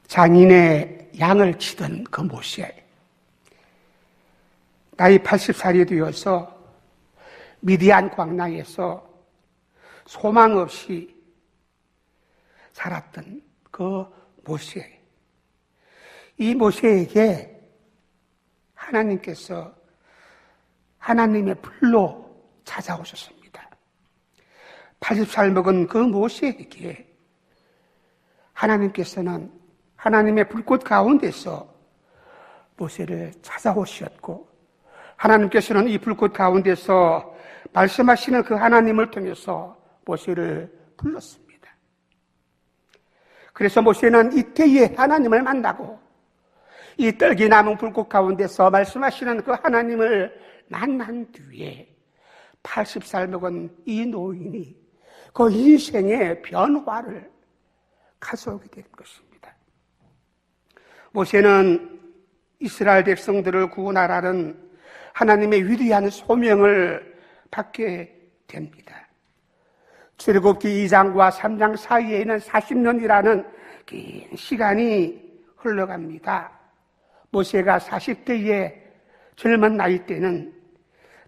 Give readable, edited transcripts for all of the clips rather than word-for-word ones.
장인의 양을 치던 그 모세, 나이 80살이 되어서 미디안 광야에서 소망 없이 살았던 그 모세, 이 모세에게 하나님께서 하나님의 불로 찾아오셨습니다. 80살 먹은 그 모세에게 하나님께서는 하나님의 불꽃 가운데서 모세를 찾아오셨고, 하나님께서는 이 불꽃 가운데서 말씀하시는 그 하나님을 통해서 모세를 불렀습니다. 그래서 모세는 이때에 하나님을 만나고 이 떨기 남은 불꽃 가운데서 말씀하시는 그 하나님을 만난 뒤에 80살 먹은 이 노인이 그 인생의 변화를 가져오게 된 것입니다. 모세는 이스라엘 백성들을 구원하라는 하나님의 위대한 소명을 받게 됩니다. 출애굽기 2장과 3장 사이에는 40년이라는 긴 시간이 흘러갑니다. 모세가 40대의 젊은 나이 때는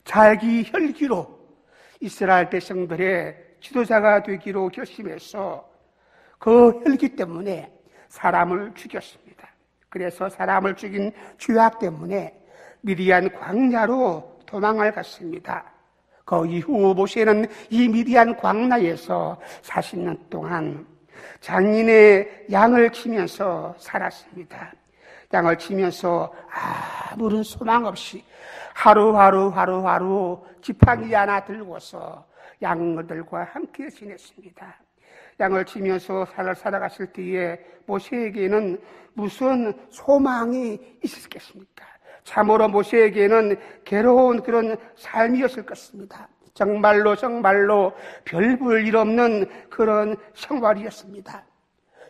자기 혈기로 이스라엘 백성들의 지도자가 되기로 결심해서 그 혈기 때문에 사람을 죽였습니다. 그래서 사람을 죽인 죄악 때문에 미디안 광야로 도망을 갔습니다. 그 이후 모세는 이 미디안 광야에서 40년 동안 장인의 양을 치면서 살았습니다. 양을 치면서 아무런 소망 없이 하루하루 지팡이 하나 들고서 양들과 함께 지냈습니다. 양을 치면서 살아갔을 때에 모세에게는 무슨 소망이 있었겠습니까? 참으로 모세에게는 괴로운 그런 삶이었을 것입니다. 정말로 별 볼 일 없는 그런 생활이었습니다.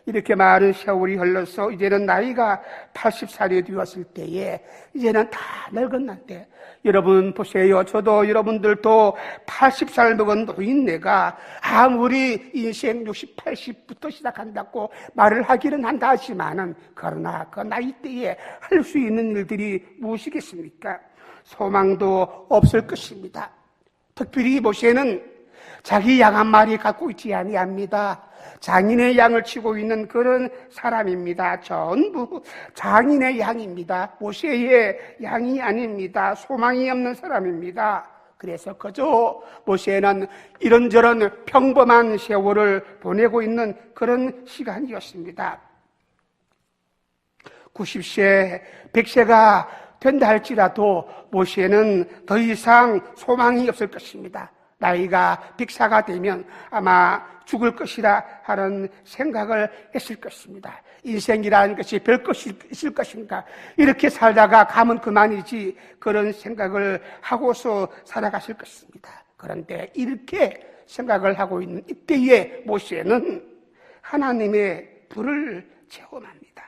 이렇게 많은 세월이 흘러서 이제는 나이가 80살이 되었을 때에 이제는 다 늙었는데, 여러분 보세요. 저도 여러분들도 80살 먹은 노인네가 아무리 인생 60, 80부터 시작한다고 말을 하기는 한다 하지만은, 그러나 그 나이 때에 할 수 있는 일들이 무엇이겠습니까? 소망도 없을 것입니다. 특별히 모세는 자기 양 한 마리 갖고 있지 아니합니다. 장인의 양을 치고 있는 그런 사람입니다. 전부 장인의 양입니다. 모세의 양이 아닙니다. 소망이 없는 사람입니다. 그래서 그저 모세는 이런저런 평범한 세월을 보내고 있는 그런 시간이었습니다. 90세, 100세가 된다 할지라도 모세는 더 이상 소망이 없을 것입니다. 나이가 100세가 되면 아마 죽을 것이라 하는 생각을 했을 것입니다. 인생이라는 것이 별 것이 있을 것인가, 이렇게 살다가 가면 그만이지, 그런 생각을 하고서 살아갔을 것입니다. 그런데 이렇게 생각을 하고 있는 이때에 모세는 하나님의 불을 체험합니다.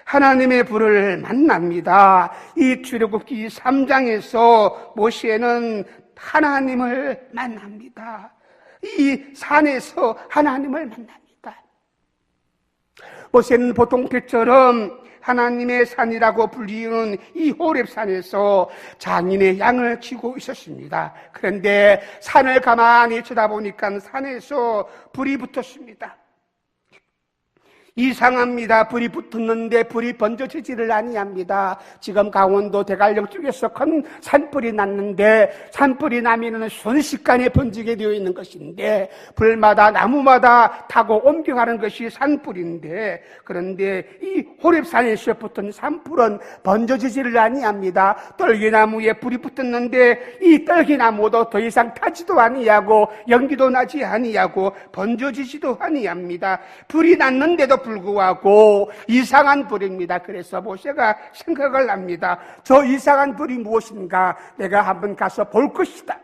하나님의 불을 만납니다. 이 출애굽기 3장에서 모세는 하나님을 만납니다. 이 산에서 하나님을 만납니다. 모세는 보통 때처럼 하나님의 산이라고 불리는 이 호렙산에서 장인의 양을 치고 있었습니다. 그런데 산을 가만히 쳐다보니까 산에서 불이 붙었습니다. 이상합니다. 불이 붙었는데 불이 번져지지를 아니합니다. 지금 강원도 대관령 쪽에서 큰 산불이 났는데, 산불이 나면은 순식간에 번지게 되어 있는 것인데, 불마다 나무마다 타고 옮겨가는 것이 산불인데, 그런데 이 호렙산에서 붙은 산불은 번져지지를 아니합니다. 떨기나무에 불이 붙었는데 이 떨기나무도 더 이상 타지도 아니하고 연기도 나지 아니하고 번져지지도 아니합니다. 불이 났는데도 불구하고 이상한 불입니다. 그래서 모세가 생각을 합니다. 저 이상한 불이 무엇인가? 내가 한번 가서 볼 것이다.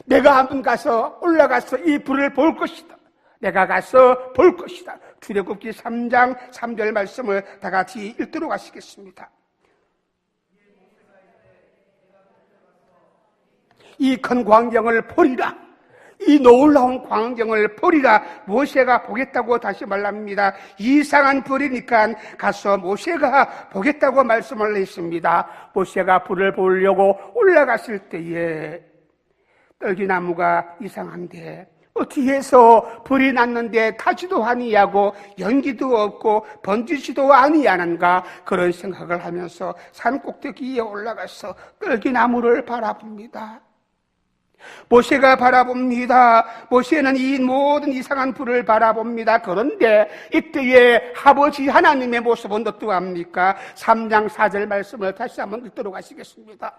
내가 한번 가서 올라가서 이 불을 볼 것이다. 내가 가서 볼 것이다. 출애굽기 3장 3절 말씀을 다 같이 읽도록 하시겠습니다. 이 큰 광경을 보리라. 이 놀라운 광경을 보리라 모세가 보겠다고 다시 말합니다. 이상한 불이니까 가서 모세가 보겠다고 말씀을 했습니다. 모세가 불을 보려고 올라갔을 때에 떨기나무가 이상한데 어떻게 해서 불이 났는데 타지도 아니하고 연기도 없고 번지지도 아니하는가, 그런 생각을 하면서 산 꼭대기에 올라가서 떨기나무를 바라봅니다. 모세가 바라봅니다. 모세는 이 모든 이상한 불을 바라봅니다. 그런데 이때에 아버지 하나님의 모습은 어떠합니까? 3장 4절 말씀을 다시 한번 읽도록 하시겠습니다.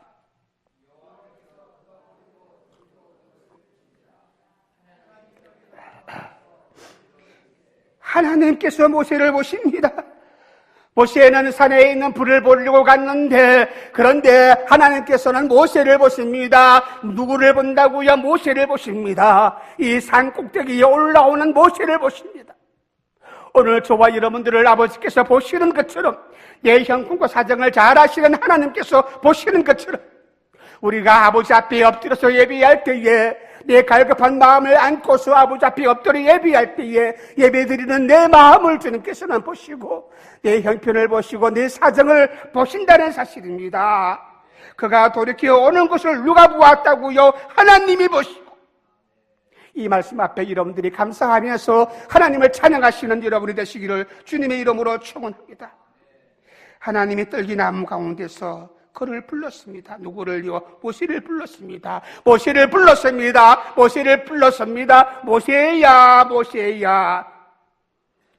하나님께서 모세를 보십니다. 모세는 산에 있는 불을 보려고 갔는데, 그런데 하나님께서는 모세를 보십니다. 누구를 본다고요? 모세를 보십니다. 이 산 꼭대기에 올라오는 모세를 보십니다. 오늘 저와 여러분들을 아버지께서 보시는 것처럼, 내 형편과 사정을 잘 아시는 하나님께서 보시는 것처럼, 우리가 아버지 앞에 엎드려서 예배할 때에 내 갈급한 마음을 안고서 아버지 앞에 엎드려 예배할 때에 예배드리는 내 마음을 주님께서는 보시고 내 형편을 보시고 내 사정을 보신다는 사실입니다. 그가 돌이켜 오는 것을 누가 보았다고요? 하나님이 보시고. 이 말씀 앞에 여러분들이 감사하면서 하나님을 찬양하시는 여러분이 되시기를 주님의 이름으로 축원합니다. 하나님이 떨기나무 가운데서 그를 불렀습니다. 누구를요? 모세를 불렀습니다. 모세를 불렀습니다. 모세를 불렀습니다. 모세야, 모세야.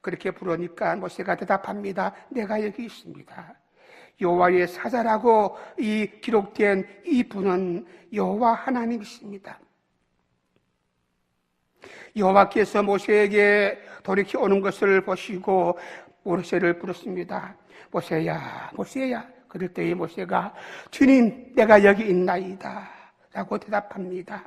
그렇게 부르니까 모세가 대답합니다. 내가 여기 있습니다. 여호와의 사자라고 이 기록된 이 분은 여호와 하나님이십니다. 여호와께서 모세에게 돌이켜 오는 것을 보시고 모세를 부르십니다. 모세야, 모세야. 그럴 때에 모세가 주님, 내가 여기 있나이다 라고 대답합니다.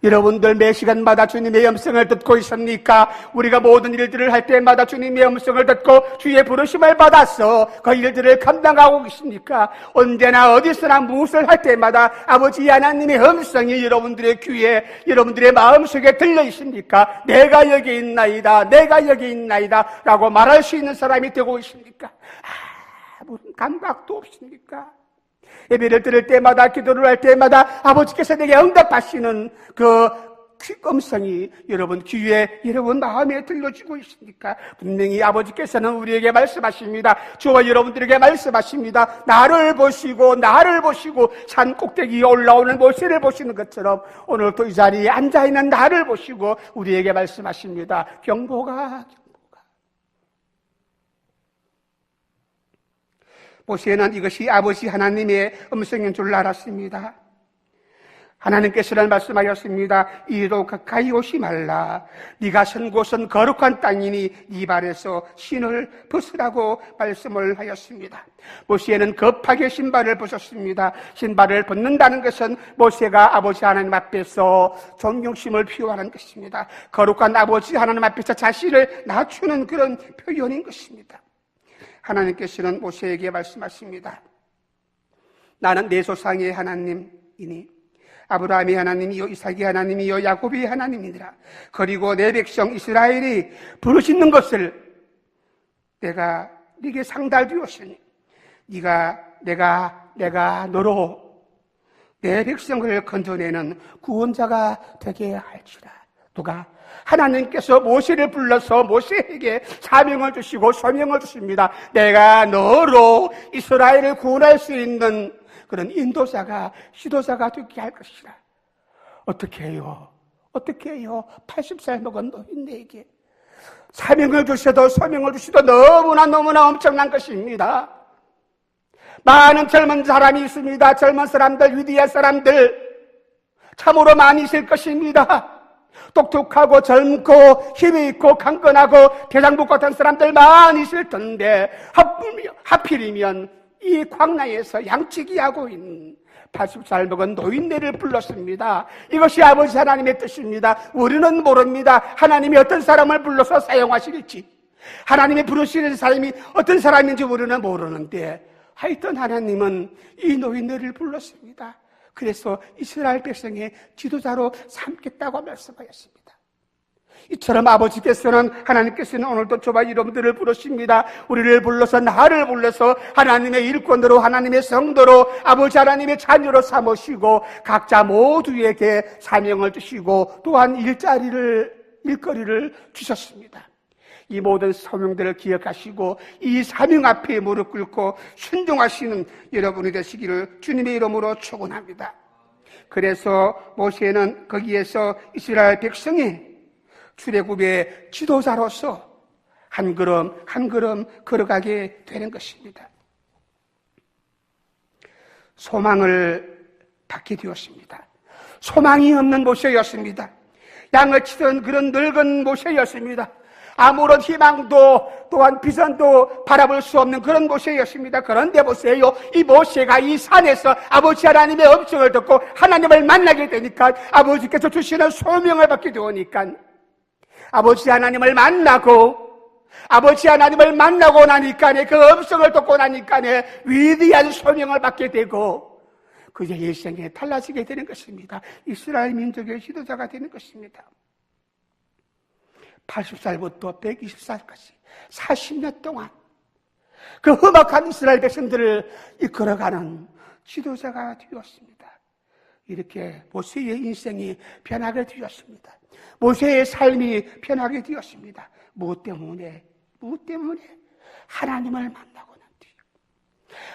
여러분들 매 시간마다 주님의 음성을 듣고 있습니까? 우리가 모든 일들을 할 때마다 주님의 음성을 듣고 주의 부르심을 받아서 그 일들을 감당하고 계십니까? 언제나 어디서나 무엇을 할 때마다 아버지 하나님의 음성이 여러분들의 귀에, 여러분들의 마음속에 들려 있습니까? 내가 여기 있나이다, 내가 여기 있나이다 라고 말할 수 있는 사람이 되고 있습니까? 무슨 감각도 없습니까? 예배를 드릴 때마다, 기도를 할 때마다 아버지께서 내게 응답하시는 그 음성이 여러분 귀에, 여러분 마음에 들려주고 있습니까? 분명히 아버지께서는 우리에게 말씀하십니다. 저와 여러분들에게 말씀하십니다. 나를 보시고 산 꼭대기에 올라오는 모세를 보시는 것처럼 오늘도 이 자리에 앉아있는 나를 보시고 우리에게 말씀하십니다. 경보가. 모세는 이것이 아버지 하나님의 음성인 줄 알았습니다. 하나님께서는 말씀하셨습니다. 이리로 가까이 오지 말라. 네가 선 곳은 거룩한 땅이니 네 발에서 신을 벗으라고 말씀을 하였습니다. 모세는 급하게 신발을 벗었습니다. 신발을 벗는다는 것은 모세가 아버지 하나님 앞에서 존경심을 표하는 것입니다. 거룩한 아버지 하나님 앞에서 자신을 낮추는 그런 표현인 것입니다. 하나님께서는 모세에게 말씀하십니다. 나는 내 조상의 하나님이니 아브라함의 하나님이요 이삭의 하나님이요 야곱의 하나님이니라. 그리고 내 백성 이스라엘이 부르짖는 것을 내가 네게 상달되었으니 내가 너로 내 백성을 건져내는 구원자가 되게 할지라. 누가? 하나님께서 모세를 불러서 모세에게 사명을 주시고 소명을 주십니다. 내가 너로 이스라엘을 구원할 수 있는 그런 인도자가, 지도자가 되게 할 것이라. 어떻게 해요? 80살 먹은 노인네에게 사명을 주셔도 소명을 주셔도 너무나 엄청난 것입니다. 많은 젊은 사람이 있습니다. 젊은 사람들, 위대한 사람들 참으로 많이 있을 것입니다. 똑똑하고 젊고 힘이 있고 강건하고 대장부 같은 사람들 많이 있을 텐데 하필이면 이 광야에서 양치기 하고 있는 80살 먹은 노인네를 불렀습니다. 이것이 아버지 하나님의 뜻입니다. 우리는 모릅니다. 하나님이 어떤 사람을 불러서 사용하실지, 하나님이 부르시는 사람이 어떤 사람인지 우리는 모르는데 하여튼 하나님은 이 노인네를 불렀습니다. 그래서 이스라엘 백성의 지도자로 삼겠다고 말씀하였습니다. 이처럼 아버지께서는, 하나님께서는 오늘도 저와 여러분들을 부르십니다. 우리를 불러서, 나를 불러서 하나님의 일꾼으로, 하나님의 성도로, 아버지 하나님의 자녀로 삼으시고 각자 모두에게 사명을 주시고 또한 일거리를 주셨습니다. 이 모든 사명들을 기억하시고 이 사명 앞에 무릎 꿇고 순종하시는 여러분이 되시기를 주님의 이름으로 축원합니다. 그래서 모세는 거기에서 이스라엘 백성의 출애굽의 지도자로서 한 걸음 한 걸음 걸어가게 되는 것입니다. 소망을 받게 되었습니다. 소망이 없는 모세였습니다. 양을 치던 그런 늙은 모세였습니다. 아무런 희망도 또한 비전도 바라볼 수 없는 그런 모세였습니다. 그런데 보세요, 이 모세가 이 산에서 아버지 하나님의 음성을 듣고 하나님을 만나게 되니까, 아버지께서 주시는 소명을 받게 되니까, 아버지 하나님을 만나고 나니까, 그 음성을 듣고 나니까 위대한 소명을 받게 되고 그의 일생에 달라지게 되는 것입니다. 이스라엘 민족의 지도자가 되는 것입니다. 80살부터 120살까지 40년 동안 그 험악한 이스라엘 백성들을 이끌어가는 지도자가 되었습니다. 이렇게 모세의 인생이 변하게 되었습니다. 모세의 삶이 변하게 되었습니다. 무엇 때문에? 하나님을 만나고 난 뒤에,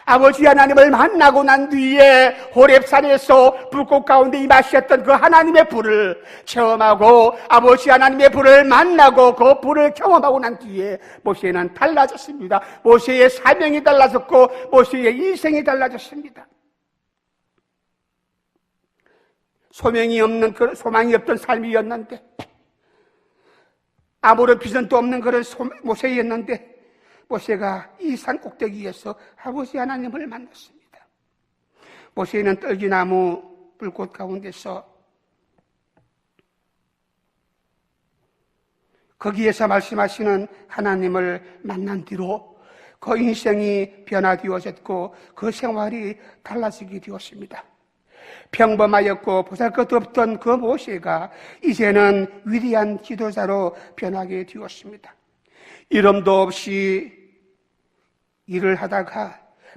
아버지 하나님을 만나고 난 뒤에 호렙산에서 불꽃 가운데 임하셨던 그 하나님의 불을 체험하고 아버지 하나님의 불을 만나고 그 불을 경험하고 난 뒤에 모세는 달라졌습니다. 모세의 사명이 달라졌고 모세의 인생이 달라졌습니다. 소망이 없던 삶이었는데, 아무런 비전도 없는 그런 모세였는데, 모세가 이 산 꼭대기에서 아버지 하나님을 만났습니다. 모세는 떨기나무 불꽃 가운데서 거기에서 말씀하시는 하나님을 만난 뒤로 그 인생이 변화되어졌고 그 생활이 달라지게 되었습니다. 평범하였고 보잘것도 없던 그 모세가 이제는 위대한 지도자로 변하게 되었습니다. 이름도 없이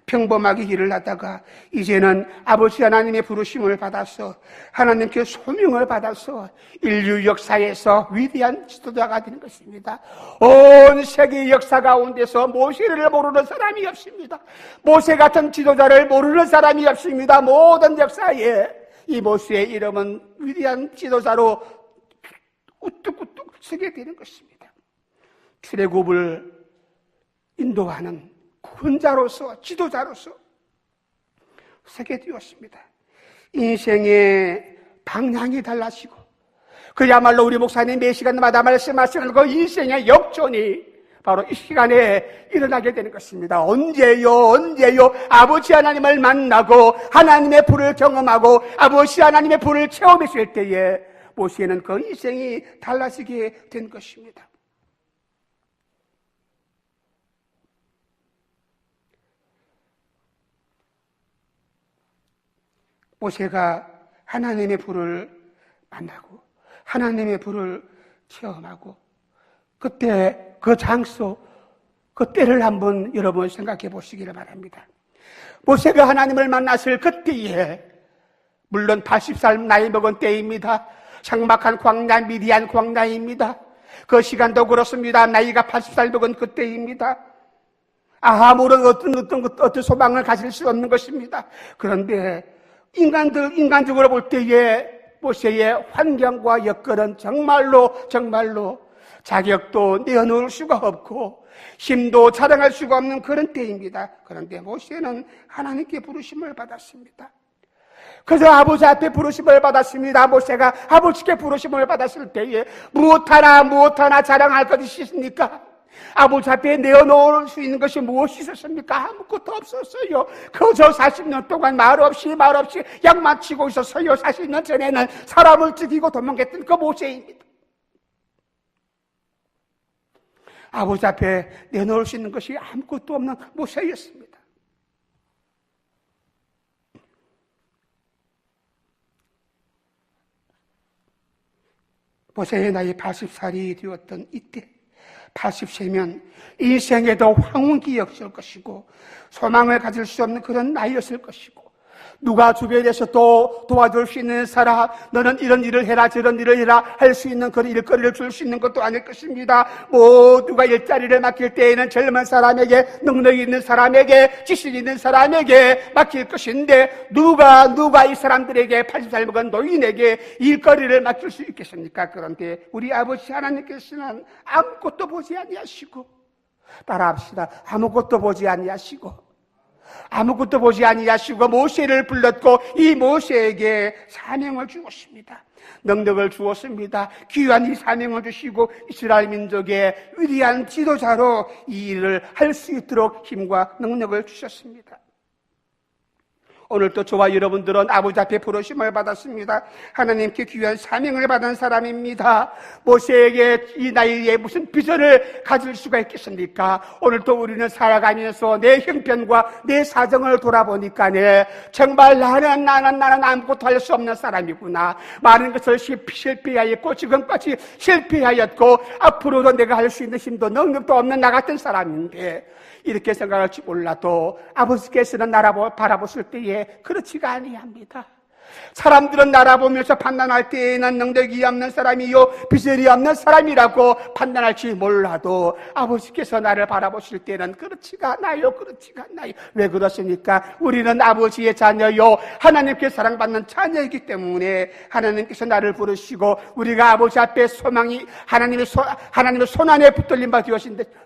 평범하게 일을 하다가 이제는 아버지 하나님의 부르심을 받아서 하나님께 소명을 받아서 인류 역사에서 위대한 지도자가 되는 것입니다. 온 세계 역사 가운데서 모세를 모르는 사람이 없습니다. 모세 같은 지도자를 모르는 사람이 없습니다. 모든 역사에 이 모세의 이름은 위대한 지도자로 우뚝우뚝 서게 되는 것입니다. 출애굽을 인도하는 군자로서, 지도자로서 서게 되었습니다. 인생의 방향이 달라지고, 그야말로 우리 목사님 매 시간마다 말씀하시는 그 인생의 역전이 바로 이 시간에 일어나게 되는 것입니다. 언제요? 아버지 하나님을 만나고 하나님의 불을 경험하고 아버지 하나님의 불을 체험했을 때에 모세는 그 인생이 달라지게 된 것입니다. 모세가 하나님의 불을 만나고 하나님의 불을 체험하고 그때 그 장소, 그 때를 한번 여러분 생각해 보시기를 바랍니다. 모세가 하나님을 만났을 그때에, 물론 80살 나이 먹은 때입니다. 삭막한 광야, 미디안 광야입니다. 그 시간도 그렇습니다. 나이가 80살 먹은 그때입니다. 아무런 어떤 소망을 가질 수 없는 것입니다. 그런데 인간적으로 볼 때에 모세의 환경과 여건은 정말로 자격도 내어놓을 수가 없고 힘도 자랑할 수가 없는 그런 때입니다. 그런데 모세는 하나님께 부르심을 받았습니다. 그래서 아버지 앞에 부르심을 받았습니다. 모세가 아버지께 부르심을 받았을 때에 무엇 하나 자랑할 것이 있습니까? 아버지 앞에 내어놓을 수 있는 것이 무엇이 있었습니까? 아무것도 없었어요. 그저 40년 동안 말 없이 양만 치고 있었어요. 40년 전에는 사람을 죽이고 도망갔던 그 모세입니다. 아버지 앞에 내놓을 수 있는 것이 아무것도 없는 모세였습니다. 모세의 나이 80살이 되었던 이때 80세면 인생에도 황혼기 였을 것이고 소망을 가질 수 없는 그런 나이였을 것이고 누가 주변에서 또 도와줄 수 있는 사람, 너는 이런 일을 해라 저런 일을 해라 할 수 있는 그런 일거리를 줄 수 있는 것도 아닐 것입니다. 모두가 일자리를 맡길 때에는 젊은 사람에게, 능력이 있는 사람에게, 지식 있는 사람에게 맡길 것인데 누가 이 사람들에게 80살 먹은 노인에게 일거리를 맡길 수 있겠습니까? 그런데 우리 아버지 하나님께서는 아무것도 보지 아니하시고, 따라합시다. 아무것도 보지 아니하시고 모세를 불렀고 이 모세에게 사명을 주었습니다. 능력을 주었습니다. 귀한 이 사명을 주시고 이스라엘 민족의 위대한 지도자로 이 일을 할 수 있도록 힘과 능력을 주셨습니다. 오늘도 저와 여러분들은 아버지 앞에 부르심을 받았습니다. 하나님께 귀한 사명을 받은 사람입니다. 모세에게 이 나이에 무슨 비전을 가질 수가 있겠습니까? 오늘도 우리는 살아가면서 내 형편과 내 사정을 돌아보니까 정말 나는 아무것도 할 수 없는 사람이구나. 많은 것을 실패하였고 지금까지 실패하였고 앞으로도 내가 할 수 있는 힘도 능력도 없는 나 같은 사람인데 이렇게 생각할지 몰라도 아버지께서는 나를 바라보실 때에 그렇지가 아니합니다. 사람들은 나라 보면서 판단할 때에는 능력이 없는 사람이요 비전이 없는 사람이라고 판단할지 몰라도 아버지께서 나를 바라보실 때는 그렇지가 않아요. 왜 그렇습니까? 우리는 아버지의 자녀요 하나님께 사랑받는 자녀이기 때문에 하나님께서 나를 부르시고 우리가 아버지 앞에 소망이 하나님의 손 안에 붙들린 바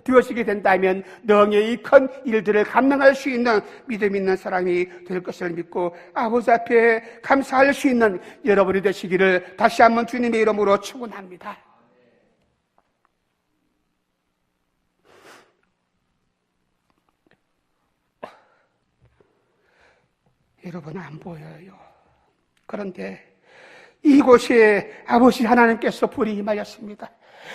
되어지게 된다면 능히 이 큰 일들을 감당할 수 있는 믿음 있는 사람이 될 것을 믿고 아버지 앞에 감사할 수 있는 여러분이 되시기를 다시 한번 주님의 이름으로 축원합니다. 여러분 안 보여요. 그런데 이곳에 아버지 하나님께서 불이 임하였습니다.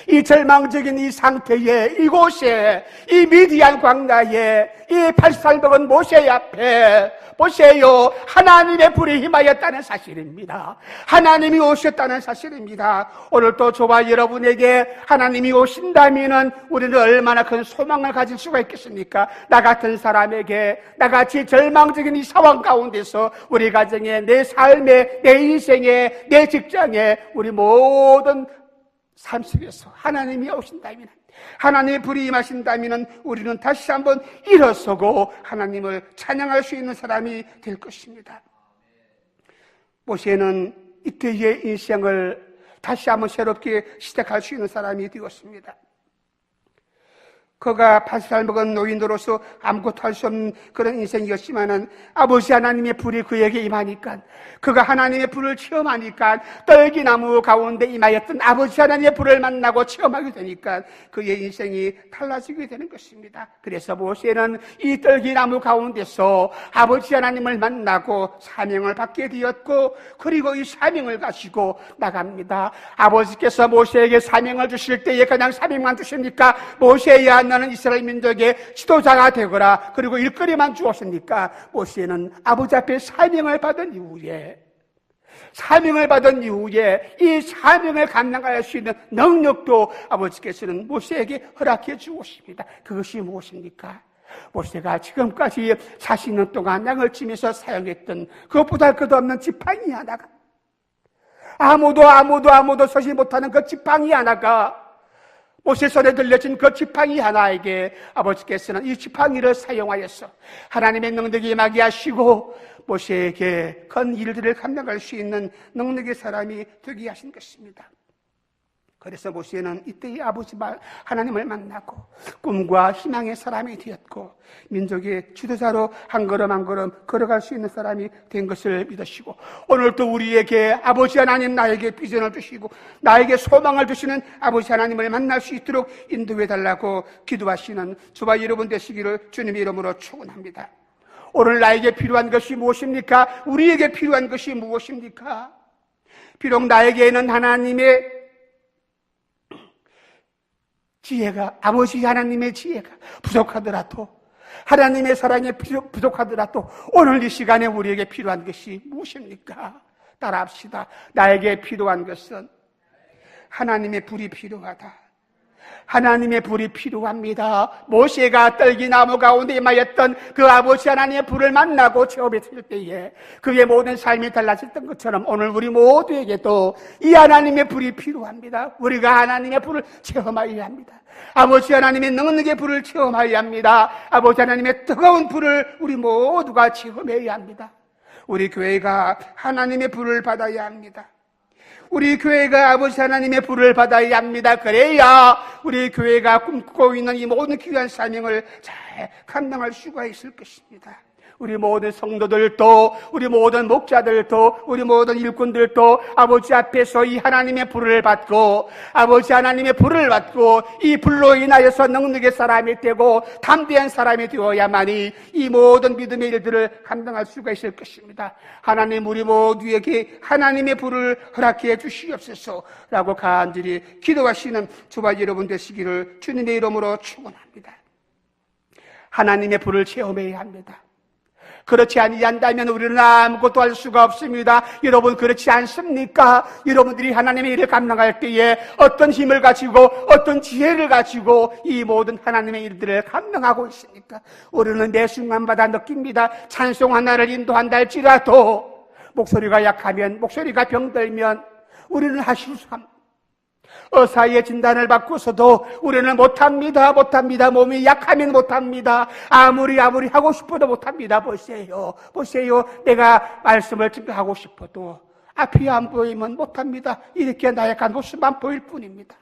이 절망적인 이 상태에 이곳에 이 미디안 광야에 이 80살 먹은 모세 앞에 보세요. 하나님의 불이 임하였다는 사실입니다. 하나님이 오셨다는 사실입니다. 오늘도 저와 여러분에게 하나님이 오신다면 우리는 얼마나 큰 소망을 가질 수가 있겠습니까? 나 같은 사람에게 나같이 절망적인 이 상황 가운데서 우리 가정에 내 삶에 내 인생에 내 직장에 우리 모든 삶 속에서 하나님이 오신다면 하나님의 불이 임하신다면 우리는 다시 한번 일어서고 하나님을 찬양할 수 있는 사람이 될 것입니다. 모세는 이때의 인생을 다시 한번 새롭게 시작할 수 있는 사람이 되었습니다. 그가 80살 먹은 노인으로서 아무것도 할 수 없는 그런 인생이었지만은 아버지 하나님의 불이 그에게 임하니까 그가 하나님의 불을 체험하니까 떨기나무 가운데 임하였던 아버지 하나님의 불을 만나고 체험하게 되니까 그의 인생이 달라지게 되는 것입니다. 그래서 모세는 이 떨기나무 가운데서 아버지 하나님을 만나고 사명을 받게 되었고 그리고 이 사명을 가지고 나갑니다. 아버지께서 모세에게 사명을 주실 때에 그냥 사명만 주십니까? 모세야 너는 이스라엘 민족의 지도자가 되거라. 그리고 일거리만 주었으니까 모세는 아버지 앞에 사명을 받은 이후에 이 사명을 감당할 수 있는 능력도 아버지께서는 모세에게 허락해 주었습니다. 그것이 무엇입니까? 모세가 지금까지 40년 동안 양을 치면서 사용했던 그것보다 끝없는 지팡이 하나가 아무도 서지 못하는 그 지팡이 하나가 모세 손에 들려진 그 지팡이 하나에게 아버지께서는 이 지팡이를 사용하여서 하나님의 능력이 임하게 하시고 모세에게 큰 일들을 감당할 수 있는 능력의 사람이 되게 하신 것입니다. 그래서 모세는 이때의 아버지 하나님을 만나고 꿈과 희망의 사람이 되었고 민족의 지도자로 한 걸음 한 걸음 걸어갈 수 있는 사람이 된 것을 믿으시고 오늘도 우리에게 아버지 하나님 나에게 비전을 주시고 나에게 소망을 주시는 아버지 하나님을 만날 수 있도록 인도해 달라고 기도하시는 저와 여러분 되시기를 주님의 이름으로 축원합니다. 오늘 나에게 필요한 것이 무엇입니까? 우리에게 필요한 것이 무엇입니까? 비록 나에게는 하나님의 지혜가 아버지 하나님의 지혜가 부족하더라도 하나님의 사랑이 부족하더라도 오늘 이 시간에 우리에게 필요한 것이 무엇입니까? 따라합시다. 나에게 필요한 것은 하나님의 불이 필요하다. 하나님의 불이 필요합니다. 모세가 떨기나무 가운데 임하였던 그 아버지 하나님의 불을 만나고 체험했을 때에 그의 모든 삶이 달라졌던 것처럼 오늘 우리 모두에게도 이 하나님의 불이 필요합니다. 우리가 하나님의 불을 체험하여야 합니다. 아버지 하나님의 능력의 불을 체험하여야 합니다. 아버지 하나님의 뜨거운 불을 우리 모두가 체험해야 합니다. 우리 교회가 하나님의 불을 받아야 합니다. 우리 교회가 아버지 하나님의 불을 받아야 합니다. 그래야 우리 교회가 꿈꾸고 있는 이 모든 귀한 사명을 잘 감당할 수가 있을 것입니다. 우리 모든 성도들도, 우리 모든 목자들도, 우리 모든 일꾼들도 아버지 앞에서 이 하나님의 불을 받고, 아버지 하나님의 불을 받고 이 불로 인하여서 능력의 사람이 되고 담대한 사람이 되어야만이 이 모든 믿음의 일들을 감당할 수가 있을 것입니다. 하나님, 우리 모두에게 하나님의 불을 허락해 주시옵소서라고 간절히 기도하시는 저와 여러분 되시기를 주님의 이름으로 축원합니다. 하나님의 불을 체험해야 합니다. 그렇지 아니한다면 우리는 아무것도 할 수가 없습니다. 여러분, 그렇지 않습니까? 여러분들이 하나님의 일을 감당할 때에 어떤 힘을 가지고 어떤 지혜를 가지고 이 모든 하나님의 일들을 감당하고 있습니까? 우리는 매 순간마다 느낍니다. 찬송 하나를 인도한다 할지라도 목소리가 약하면, 목소리가 병들면 우리는 하실 수 없습니다. 의사의 진단을 받고서도 우리는 못합니다. 몸이 약하면 못합니다. 아무리 하고 싶어도 못합니다. 보세요. 내가 말씀을 증거하고 싶어도 앞이 안 보이면 못합니다. 이렇게 나약한 모습만 보일 뿐입니다.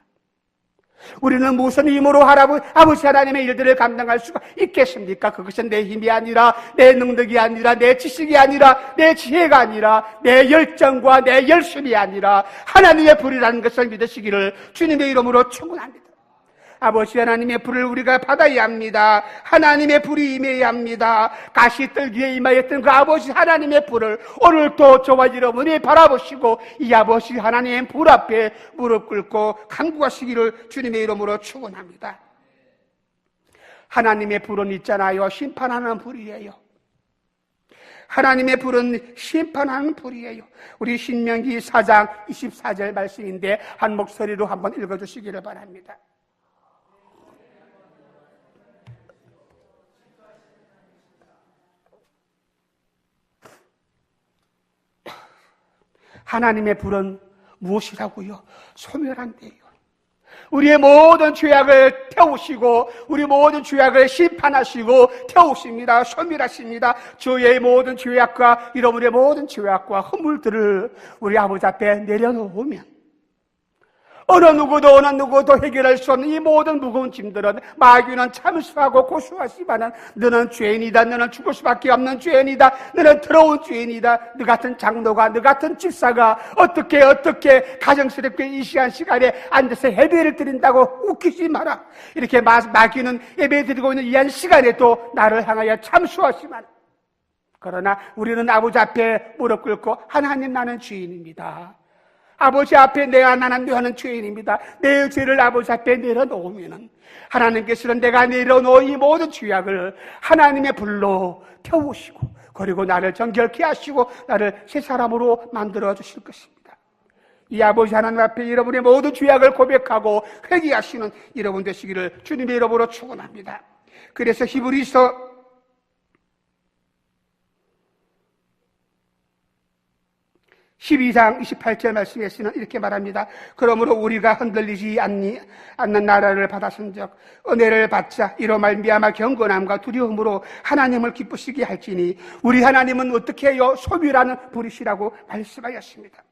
우리는 무슨 힘으로 아버지 하나님의 일들을 감당할 수가 있겠습니까? 그것은 내 힘이 아니라, 내 능력이 아니라, 내 지식이 아니라, 내 지혜가 아니라, 내 열정과 내 열심이 아니라 하나님의 불이라는 것을 믿으시기를 주님의 이름으로 축원합니다. 아버지 하나님의 불을 우리가 받아야 합니다. 하나님의 불이 임해야 합니다. 가시떨기에 임하였던 그 아버지 하나님의 불을 오늘도 저와 여러분이 바라보시고 이 아버지 하나님의 불 앞에 무릎 꿇고 간구하시기를 주님의 이름으로 축원합니다. 하나님의 불은 있잖아요. 심판하는 불이에요. 하나님의 불은 심판하는 불이에요. 우리 신명기 4장 24절 말씀인데 한 목소리로 한번 읽어주시기를 바랍니다. 하나님의 불은 무엇이라고요? 소멸한대요. 우리의 모든 죄악을 태우시고 우리 모든 죄악을 심판하시고 태우십니다. 소멸하십니다. 저의 모든 죄악과 여러분의 모든 죄악과 허물들을 우리 아버지 앞에 내려놓으면 어느 누구도 해결할 수 없는 이 모든 무거운 짐들은 마귀는 참수하고 고수하지만은 너는 죄인이다. 너는 죽을 수밖에 없는 죄인이다. 너는 더러운 죄인이다. 너 같은 장로가, 너 같은 집사가 어떻게 가정스럽게 이 시간에 앉아서 예배를 드린다고 웃기지 마라. 이렇게 마귀는 예배 드리고 있는 이 한 시간에도 나를 향하여 참수하지만 그러나 우리는 아버지 앞에 무릎 꿇고 하나님, 나는 죄인입니다. 아버지 앞에 나는 죄인입니다. 내 죄를 아버지 앞에 내려놓으면 하나님께서는 내가 내려놓은 이 모든 죄악을 하나님의 불로 태우시고 그리고 나를 정결케 하시고 나를 새 사람으로 만들어 주실 것입니다. 이 아버지 하나님 앞에 여러분의 모든 죄악을 고백하고 회개하시는 여러분 되시기를 주님의 이름으로 축원합니다. 그래서 히브리서 12장 28절 말씀에서는 이렇게 말합니다. 그러므로 우리가 흔들리지 않는 나라를 받았은즉 은혜를 받자 이로 말미암아 경건함과 두려움으로 하나님을 기쁘시게 할지니 우리 하나님은 어떻게 해요? 소멸하는 불이시라고 말씀하였습니다.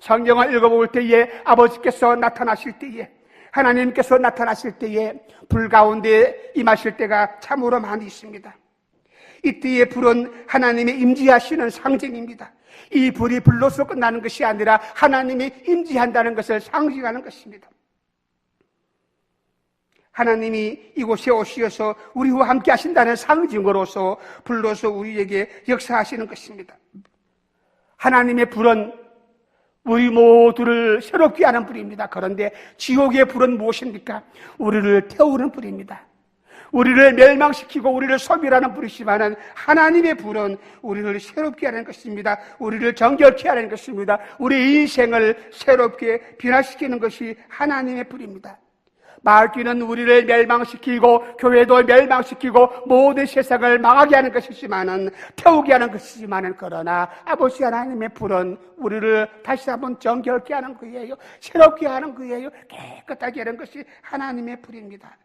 성경을 읽어볼 때에 아버지께서 나타나실 때에 하나님께서 나타나실 때에 불 가운데 임하실 때가 참으로 많이 있습니다. 이때의 불은 하나님의 임재하시는 상징입니다. 이 불이 불로서 끝나는 것이 아니라 하나님이 임재한다는 것을 상징하는 것입니다. 하나님이 이곳에 오시어서 우리와 함께 하신다는 상징으로서 불로서 우리에게 역사하시는 것입니다. 하나님의 불은 우리 모두를 새롭게 하는 불입니다. 그런데 지옥의 불은 무엇입니까? 우리를 태우는 불입니다. 우리를 멸망시키고 우리를 소멸하는 불이지만은 하나님의 불은 우리를 새롭게 하는 것입니다. 우리를 정결케 하는 것입니다. 우리 인생을 새롭게 변화시키는 것이 하나님의 불입니다. 마귀는 우리를 멸망시키고 교회도 멸망시키고 모든 세상을 망하게 하는 것이지만은 태우게 하는 것이지만은 그러나 아버지 하나님의 불은 우리를 다시 한번 정결케 하는 거예요. 새롭게 하는 거예요. 깨끗하게 하는 것이 하나님의 불입니다.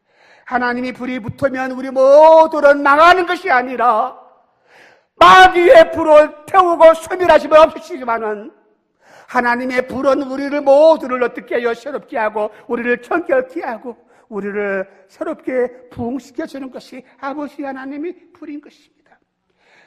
하나님의 불이 붙으면 우리 모두는 망하는 것이 아니라 마귀의 불을 태우고 소멸하시면 없으시지만은 하나님의 불은 우리를 모두를 어떻게 해요? 새롭게 하고 우리를 정결케 하고 우리를 새롭게 부흥시켜주는 것이 아버지 하나님의 불인 것입니다.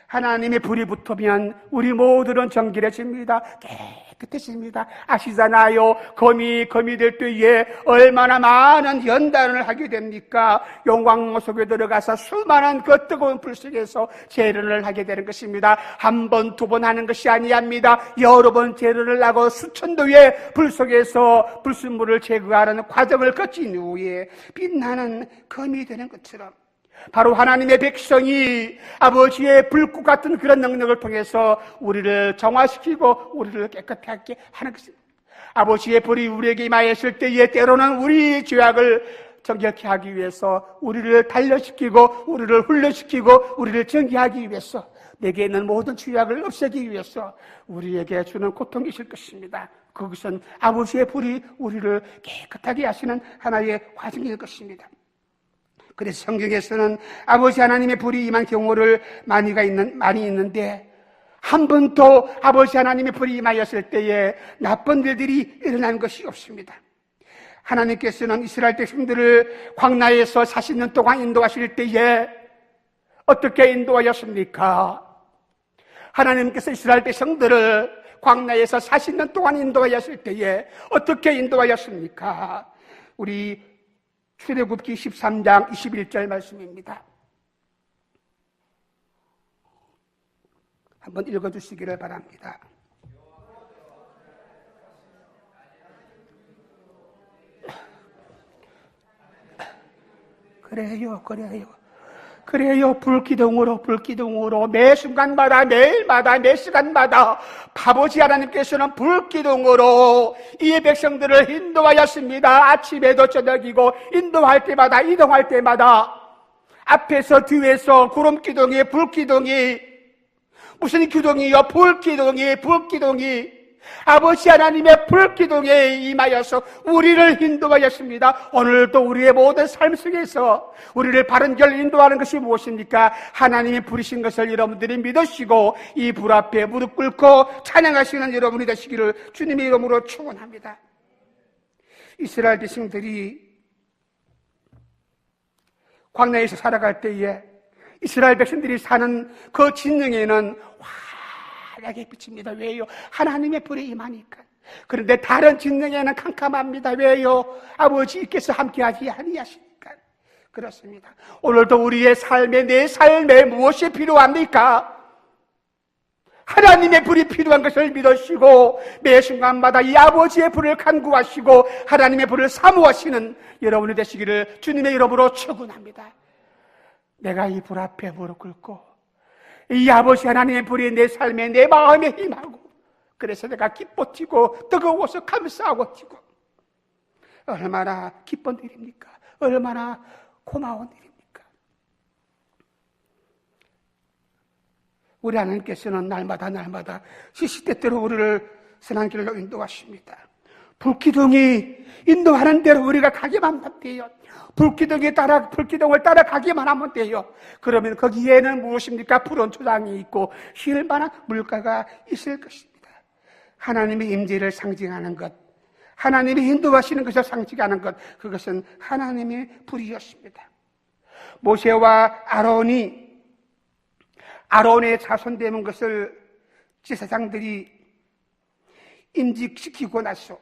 하나님의 불이 붙으면 우리 모두는 정결해집니다. 깨끗해집니다. 아시잖아요. 검이 될 때에 얼마나 많은 연단을 하게 됩니까? 용광로 속에 들어가서 수많은 그 뜨거운 불 속에서 재련을 하게 되는 것입니다. 한 번, 두 번 하는 것이 아니합니다. 여러 번 재련을 하고 수천도의 불 속에서 불순물을 제거하는 과정을 거친 후에 빛나는 검이 되는 것처럼 바로 하나님의 백성이 아버지의 불꽃 같은 그런 능력을 통해서 우리를 정화시키고 우리를 깨끗하게 하는 것입니다. 아버지의 불이 우리에게 임하였을 때에 때로는 우리 죄악을 정결케 하기 위해서 우리를 단련시키고 우리를 훈련시키고 우리를 정리하기 위해서 내게 있는 모든 죄악을 없애기 위해서 우리에게 주는 고통이 있을 것입니다. 그것은 아버지의 불이 우리를 깨끗하게 하시는 하나의 과정일 것입니다. 그래서 성경에서는 아버지 하나님의 불이 임한 경우를 많이 있는데 한 번도 아버지 하나님의 불이 임하였을 때에 나쁜 일들이 일어난 것이 없습니다. 하나님께서는 이스라엘 백성들을 광야에서 40년 동안 인도하실 때에 어떻게 인도하였습니까? 하나님께서 이스라엘 백성들을 광야에서 40년 동안 인도하였을 때에 어떻게 인도하였습니까? 우리 출애굽기 13장 21절 말씀입니다. 한번 읽어주시기를 바랍니다. 그래요. 불기둥으로 매 순간마다 매일마다 매 시간마다 아버지 하나님께서는 불기둥으로 이 백성들을 인도하였습니다. 아침에도 저녁이고 인도할 때마다 이동할 때마다 앞에서 뒤에서 구름기둥이 불기둥이 무슨 기둥이요? 불기둥이 아버지 하나님의 불기둥에 임하여서 우리를 인도하였습니다. 오늘도 우리의 모든 삶 속에서 우리를 바른 길로 인도하는 것이 무엇입니까? 하나님이 부르신 것을 여러분들이 믿으시고 이 불 앞에 무릎 꿇고 찬양하시는 여러분이 되시기를 주님의 이름으로 축원합니다. 이스라엘 백성들이 광야에서 살아갈 때에 이스라엘 백성들이 사는 그 진영에는 환하게 비칩니다. 왜요? 하나님의 불이 임하니까. 그런데 다른 진영에는 캄캄합니다. 왜요? 아버지께서 함께하지 아니하시니까. 그렇습니다. 오늘도 우리의 내 삶에 무엇이 필요합니까? 하나님의 불이 필요한 것을 믿으시고 매 순간마다 이 아버지의 불을 간구하시고 하나님의 불을 사모하시는 여러분이 되시기를 주님의 이름으로 축원합니다. 내가 이 불 앞에 무릎 꿇고 이 아버지 하나님의 불이 내 삶에 내 마음에 임하고 그래서 내가 기뻐 뛰고 뜨거워서 감사하고 뛰고 얼마나 기쁜 일입니까? 얼마나 고마운 일입니까? 우리 하나님께서는 날마다 시시때때로 우리를 선한 길로 인도하십니다. 불기둥이 인도하는 대로 우리가 가기만 하면 돼요. 불기둥을 따라가기만 하면 돼요. 그러면 거기에는 무엇입니까? 푸른 초장이 있고 쉴 만한 물가가 있을 것입니다. 하나님의 임재를 상징하는 것, 하나님이 인도하시는 것을 상징하는 것, 그것은 하나님의 불이었습니다. 모세와 아론의 자손 되는 것을 제사장들이 임직시키고 나서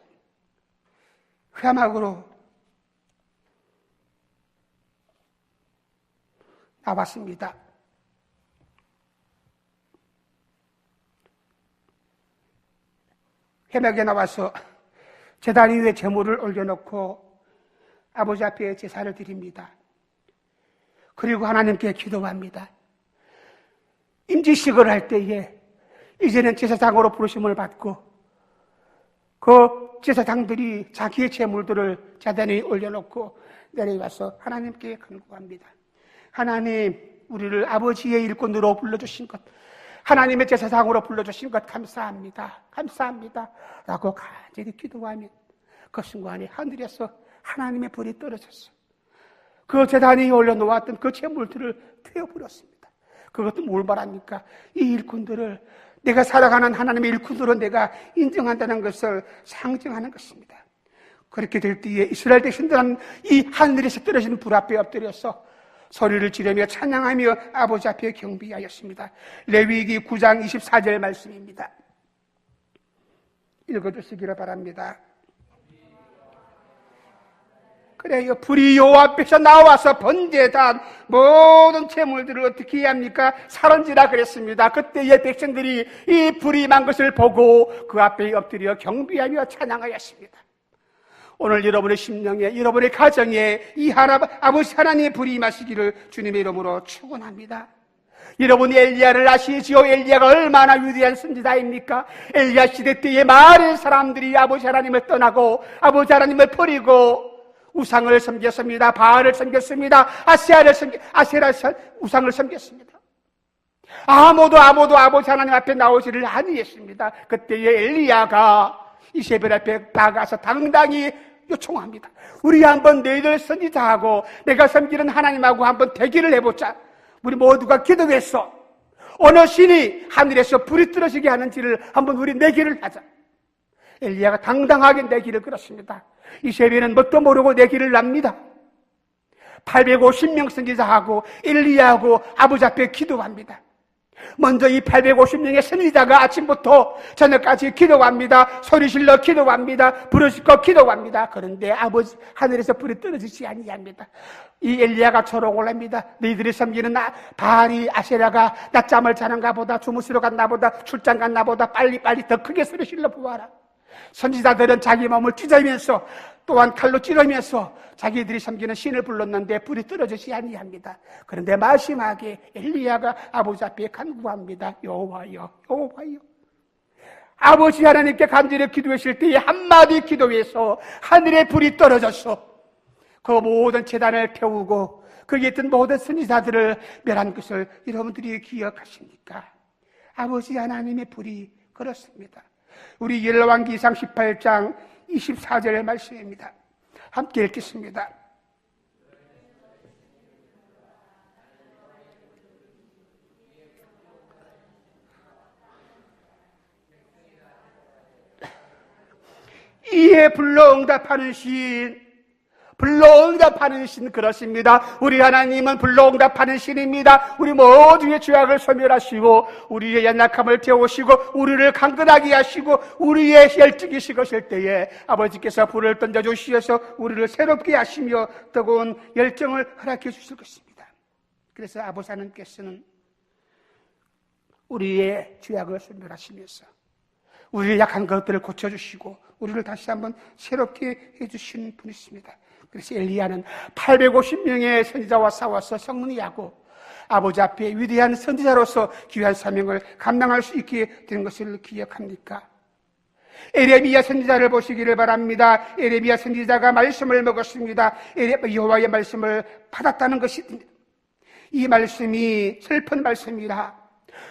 회막으로 나왔습니다. 회막에 나와서 제단 위에 제물을 올려놓고 아버지 앞에 제사를 드립니다. 그리고 하나님께 기도합니다. 임지식을 할 때에 이제는 제사장으로 부르심을 받고 그 제사장들이 자기의 재물들을 제단에 올려놓고 내려가서 하나님께 간구합니다. 하나님, 우리를 아버지의 일꾼으로 불러주신 것, 하나님의 제사장으로 불러주신 것 감사합니다. 감사합니다. 라고 간절히 기도하면 그 순간에 하늘에서 하나님의 불이 떨어졌어. 그 제단에 올려놓았던 그 재물들을 태워버렸습니다. 그것도 뭘 말합니까? 이 일꾼들을 내가 살아가는 하나님의 일꾼으로 내가 인정한다는 것을 상징하는 것입니다. 그렇게 될 때에 이스라엘 백성들은 이 하늘에서 떨어지는 불 앞에 엎드려서 소리를 지르며 찬양하며 아버지 앞에 경배하였습니다. 레위기 9장 24절 말씀입니다. 읽어주시기를 바랍니다. 그래요. 불이 여호와 앞에서 나와서 번제단 모든 재물들을 어떻게 해야 합니까? 살은지라 그랬습니다. 그때의 백성들이 이 불이 만 것을 보고 그 앞에 엎드려 경배하며 찬양하였습니다. 오늘 여러분의 심령에, 여러분의 가정에 이 아버지 하나님의 불이 임하시기를 주님의 이름으로 축원합니다. 여러분이 엘리야를 아시지요? 엘리야가 얼마나 위대한 선지자입니까? 엘리야 시대 때에 많은 사람들이 아버지 하나님을 떠나고 아버지 하나님을 버리고 우상을 섬겼습니다. 바알을 섬겼습니다. 아세라 우상을 섬겼습니다. 아무도 아버지 하나님 앞에 나오지를 아니했습니다. 그때에 엘리야가 이세벨 앞에 나가서 당당히 요청합니다. 우리 한번 너희들 선지자하고 내가 섬기는 하나님하고 한번 대기를 해보자. 우리 모두가 기도했어. 어느 신이 하늘에서 불이 떨어지게 하는지를 한번 우리 내기를 하자. 엘리야가 당당하게 내기를 걸었습니다. 이세벨은 뭣도 모르고 내기를 납니다. 850명 선지자하고 엘리야하고 아버지 앞에 기도합니다. 먼저 이 850명의 선지자가 아침부터 저녁까지 기도합니다. 소리질러 기도합니다. 부르짖고 기도합니다. 그런데 아버지 하늘에서 불이 떨어지지 아니합니다. 이 엘리야가 초록을 합니다. 너희들이 섬기는 바알이 아세라가 낮잠을 자는가 보다, 주무시러 갔나 보다, 출장 갔나 보다 빨리빨리 더 크게 소리질러 보아라. 선지자들은 자기 몸을 찢으면서 또한 칼로 찌르면서 자기들이 섬기는 신을 불렀는데 불이 떨어지지 아니합니다. 그런데 마지막에 엘리야가 아버지 앞에 간구합니다. 여호와여, 여호와여. 아버지 하나님께 간절히 기도했을 때에 한마디 기도에서 하늘에 불이 떨어졌어. 그 모든 제단을 태우고 거기에 있던 모든 선지자들을 멸한 것을 여러분들이 기억하십니까? 아버지 하나님의 불이 그렇습니다. 우리 열왕기상 18장 24절의 말씀입니다. 함께 읽겠습니다. 이에 불러 응답하는 신, 불러 응답하는 신 그렇습니다. 우리 하나님은 불러 응답하는 신입니다. 우리 모두의 죄악을 소멸하시고 우리의 연약함을 태우시고 우리를 강건하게 하시고 우리의 열정이 식으실 때에 아버지께서 불을 던져주시어서 우리를 새롭게 하시며 뜨거운 열정을 허락해 주실 것입니다. 그래서 아버지 하나님께서는 우리의 죄악을 소멸하시면서 우리의 약한 것들을 고쳐주시고 우리를 다시 한번 새롭게 해주신 분이십니다. 그래서 엘리야는 850명의 선지자와 싸워서 성문이 하고 아버지 앞에 위대한 선지자로서 귀한 사명을 감당할 수 있게 된 것을 기억합니까? 에레미야 선지자를 보시기를 바랍니다. 에레미야 선지자가 말씀을 먹었습니다. 여호와의 말씀을 받았다는 것입니다. 이 말씀이 슬픈 말씀이라.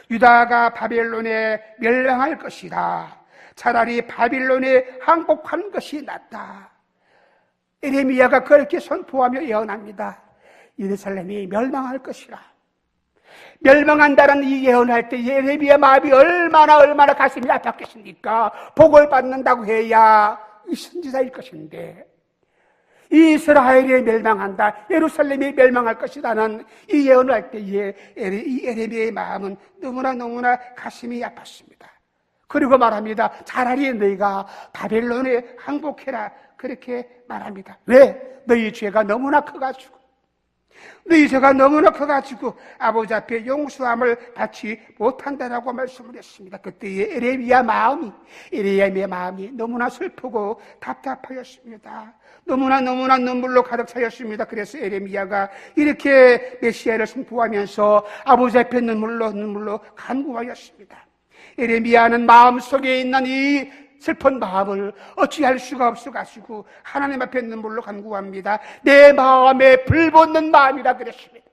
유다가 바벨론에 멸망할 것이다. 차라리 바빌론에 항복하는 것이 낫다. 에레미야가 그렇게 선포하며 예언합니다. 예루살렘이 멸망할 것이라. 멸망한다는 이 예언할 때 에레미야 마음이 얼마나 가슴이 아팠겠습니까? 복을 받는다고 해야 이 선지자일 것인데 이스라엘이 멸망한다, 예루살렘이 멸망할 것이라는 이 예언을 할 때에 이 에레미야의 마음은 너무나 가슴이 아팠습니다. 그리고 말합니다. 차라리 너희가 바벨론에 항복해라. 그렇게 말합니다. 왜? 너희 죄가 너무나 커가지고 너희 죄가 너무나 커가지고 아버지 앞에 용서함을 받지 못한다라고 말씀을 했습니다. 그때의 에레미야 마음이 너무나 슬프고 답답하였습니다. 너무나 눈물로 가득 차였습니다. 그래서 에레미야가 이렇게 메시아를 선포하면서 아버지 앞에 눈물로 간구하였습니다. 에레미야는 마음속에 있는 이 슬픈 마음을 어찌할 수가 없어가지고 하나님 앞에 눈물로 간구합니다. 내 마음에 불붙는 마음이라 그랬습니다.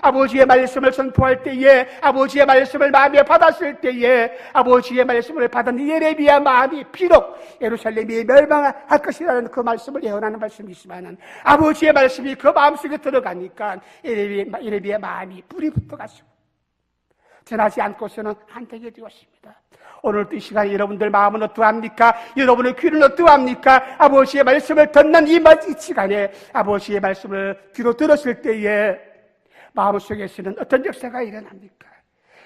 아버지의 말씀을 선포할 때에, 아버지의 말씀을 마음에 받았을 때에, 아버지의 말씀을 받은 예레미야 마음이 비록 예루살렘이 멸망할 것이라는 그 말씀을 예언하는 말씀이 있지만은 아버지의 말씀이 그 마음속에 들어가니까 예레미야 마음이 불이 붙어갔습니다. 전하지 않고서는 안 되게 되었습니다. 오늘도 이 시간에 여러분들 마음은 어떠합니까? 여러분의 귀는 어떠합니까? 아버지의 말씀을 듣는 이 시간에 아버지의 말씀을 귀로 들었을 때에 마음속에서는 어떤 역사가 일어납니까?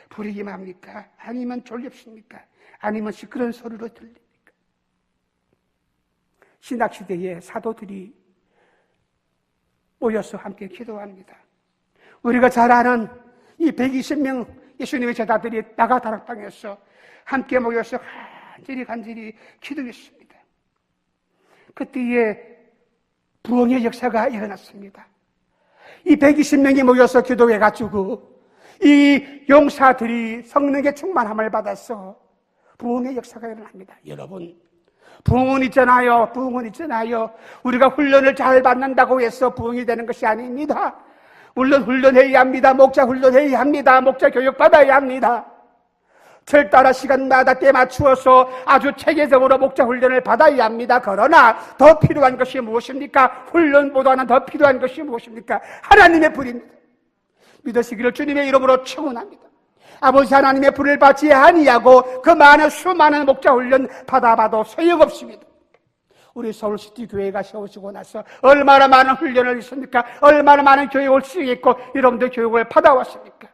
불이 임합니까? 아니면 졸립습니까? 아니면 시끄러운 소리로 들립니까? 신학시대에 사도들이 모여서 함께 기도합니다. 우리가 잘 아는 이 120명 예수님의 제자들이 나가다락방에서 함께 모여서 간절히 기도했습니다. 그때에 부흥의 역사가 일어났습니다. 이 120명이 모여서 기도해가지고 이 용사들이 성령의 충만함을 받아서 부흥의 역사가 일어납니다. 여러분, 부흥은 있잖아요. 우리가 훈련을 잘 받는다고 해서 부흥이 되는 것이 아닙니다. 물론 훈련해야 합니다. 목자 훈련해야 합니다. 목자 교육 받아야 합니다. 절 따라 시간마다 때 맞추어서 아주 체계적으로 목자 훈련을 받아야 합니다. 그러나 더 필요한 것이 무엇입니까? 훈련보다는 더 필요한 것이 무엇입니까? 하나님의 불입니다. 믿으시기를 주님의 이름으로 축원합니다. 아버지 하나님의 불을 받지 아니하고 그 수많은 목자 훈련 받아봐도 소용없습니다. 우리 서울시티 교회가 세워지고 나서 얼마나 많은 훈련을 했습니까? 얼마나 많은 교육을 수행했고 여러분들 교육을 받아왔습니까?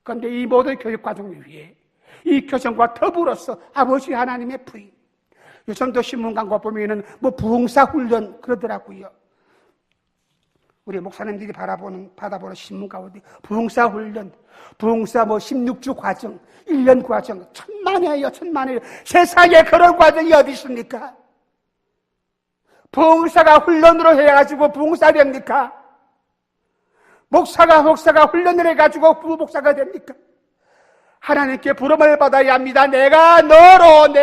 그런데 이 모든 교육 과정 위에 이 교정과 더불어서 아버지 하나님의 불이, 요즘도 신문 광고 보면은 부흥사 훈련 그러더라고요. 우리 목사님들이 받아보는 신문 가운데 부흥사 훈련, 부흥사 16주 과정, 1년 과정, 천만에요. 세상에 그런 과정이 어디 있습니까? 부흥사가 훈련으로 해가지고 부흥사 됩니까? 목사가 훈련을 해가지고 부목사가 됩니까? 하나님께 부름을 받아야 합니다. 내가 너로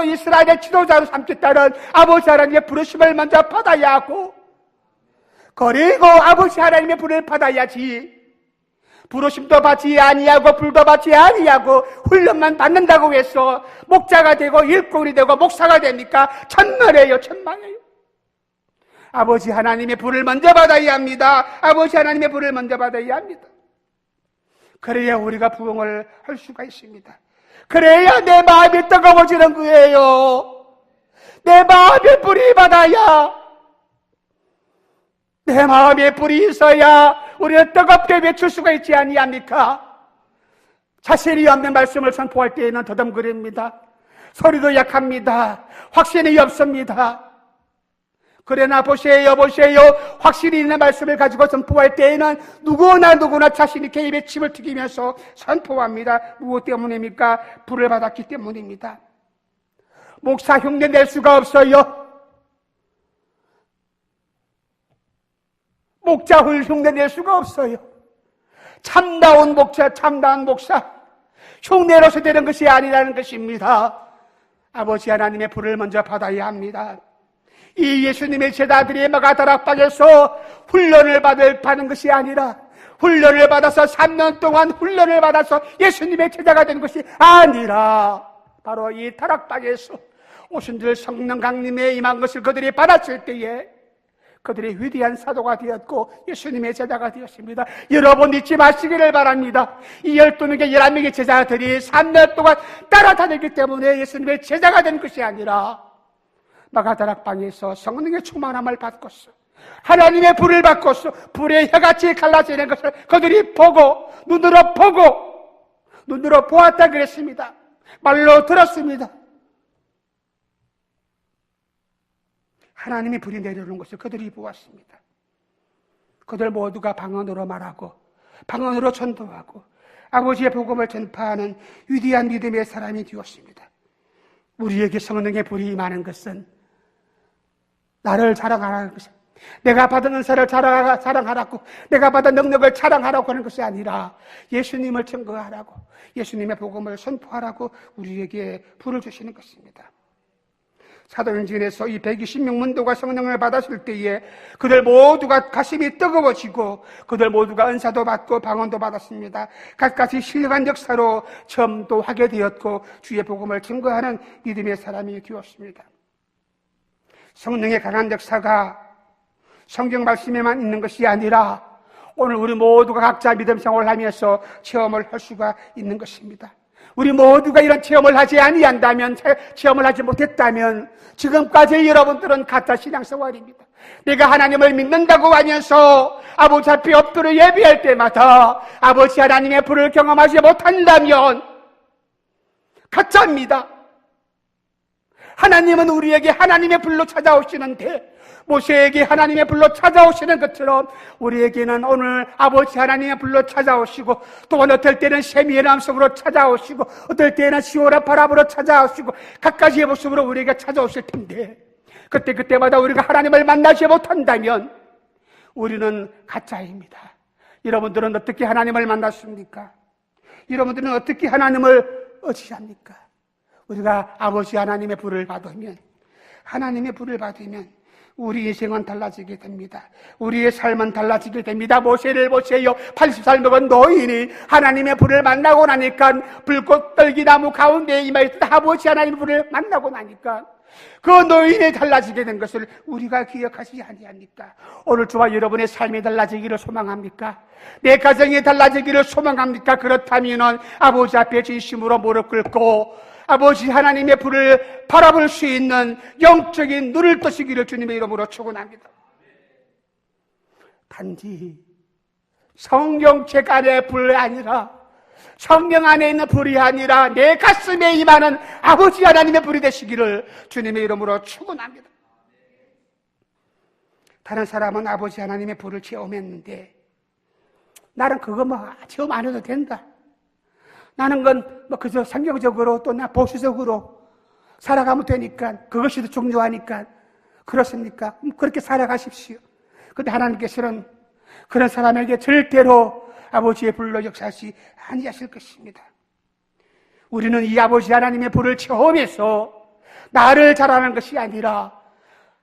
이스라엘의 지도자로 삼겠다는 아버지 하나님의 부르심을 먼저 받아야 하고, 그리고 아버지 하나님의 불을 받아야지. 부르심도 받지 아니하고 불도 받지 아니하고 훈련만 받는다고 해서 목자가 되고 일꾼이 되고 목사가 됩니까? 천만에요. 아버지 하나님의 불을 먼저 받아야 합니다. 아버지 하나님의 불을 먼저 받아야 합니다. 그래야 우리가 부흥을 할 수가 있습니다. 그래야 내 마음이 뜨거워지는 거예요. 내 마음에 불이 받아야, 내 마음에 불이 있어야 우리는 뜨겁게 외칠 수가 있지 아니합니까? 자신이 없는 말씀을 선포할 때에는 더듬거립니다. 소리도 약합니다. 확신이 없습니다. 그러나 보세요. 확실히 있는 말씀을 가지고 선포할 때에는 누구나 자신이 개입의 침을 튀기면서 선포합니다. 무엇 때문입니까? 불을 받았기 때문입니다. 목사 흉내 낼 수가 없어요. 목자 흉내 낼 수가 없어요. 참다운 목사 흉내로서 되는 것이 아니라는 것입니다. 아버지 하나님의 불을 먼저 받아야 합니다. 이 예수님의 제자들이 마가다락방에서 훈련을 받는 것이 아니라, 훈련을 받아서 3년 동안 훈련을 받아서 예수님의 제자가 된 것이 아니라, 바로 이 다락방에서 오순절 성령 강림에 임한 것을 그들이 받았을 때에 그들이 위대한 사도가 되었고 예수님의 제자가 되었습니다. 여러분 잊지 마시기를 바랍니다. 이 12명의 11명의 제자들이 3년 동안 따라다녔기 때문에 예수님의 제자가 된 것이 아니라, 마가다락방에서 성령의 충만함을 받고서 하나님의 불을 받고서 불의 혀같이 갈라지는 것을 그들이 눈으로 보았다 그랬습니다. 말로 들었습니다. 하나님의 불이 내려오는 것을 그들이 보았습니다. 그들 모두가 방언으로 말하고 방언으로 전도하고 아버지의 복음을 전파하는 위대한 믿음의 사람이 되었습니다. 우리에게 성령의 불이 임하는 것은 나를 자랑하라는 것입니다. 내가 받은 은사를 자랑하라고, 내가 받은 능력을 자랑하라고 하는 것이 아니라 예수님을 증거하라고, 예수님의 복음을 선포하라고 우리에게 불을 주시는 것입니다. 사도행전에서 이 120명 문도가 성령을 받았을 때에 그들 모두가 가슴이 뜨거워지고 그들 모두가 은사도 받고 방언도 받았습니다. 각각이 신령한 역사로 전도하게 되었고 주의 복음을 증거하는 믿음의 사람이 되었습니다. 성령의 강한 역사가 성경 말씀에만 있는 것이 아니라 오늘 우리 모두가 각자 믿음 생활을 하면서 체험을 할 수가 있는 것입니다. 우리 모두가 이런 체험을 하지 아니한다면, 체험을 하지 못했다면 지금까지 여러분들은 가짜 신앙생활입니다. 내가 하나님을 믿는다고 하면서 아버지 앞에 엎드려 예배할 때마다 아버지 하나님의 불을 경험하지 못한다면 가짜입니다. 하나님은 우리에게 하나님의 불로 찾아오시는데 모세에게 하나님의 불로 찾아오시는 것처럼 우리에게는 오늘 아버지 하나님의 불로 찾아오시고 또한 어떨 때는 세미의 남성으로 찾아오시고 어떨 때는 시오라 바람으로 찾아오시고 각가지의 모습으로 우리에게 찾아오실 텐데 그때마다 우리가 하나님을 만나지 못한다면 우리는 가짜입니다. 여러분들은 어떻게 하나님을 만났습니까? 여러분들은 어떻게 하나님을 의지합니까? 우리가 아버지 하나님의 불을 받으면 하나님의 불을 받으면 우리 인생은 달라지게 됩니다. 우리의 삶은 달라지게 됩니다. 모세를 보세요. 80살 먹은 노인이 하나님의 불을 만나고 나니까 불꽃 떨기나무 가운데에 임하였던 아버지 하나님의 불을 만나고 나니까 그 노인이 달라지게 된 것을 우리가 기억하지 아니합니까? 오늘 저와 여러분의 삶이 달라지기를 소망합니까? 내 가정이 달라지기를 소망합니까? 그렇다면 아버지 앞에 진심으로 무릎 꿇고 아버지 하나님의 불을 바라볼 수 있는 영적인 눈을 뜨시기를 주님의 이름으로 축원합니다. 단지 성경책 안의 불이 아니라 성령 안에 있는 불이 아니라 내 가슴에 임하는 아버지 하나님의 불이 되시기를 주님의 이름으로 축원합니다. 다른 사람은 아버지 하나님의 불을 체험했는데 나는 그거 체험 안 해도 된다. 나는 건 그저 성경적으로 또 나 보수적으로 살아가면 되니까 그것이 더 중요하니까 그렇습니까? 그렇게 살아가십시오. 그런데 하나님께서는 그런 사람에게 절대로 아버지의 불로 역사하시 아니하실 것입니다. 우리는 이 아버지 하나님의 불을 체험해서 나를 자랑하는 것이 아니라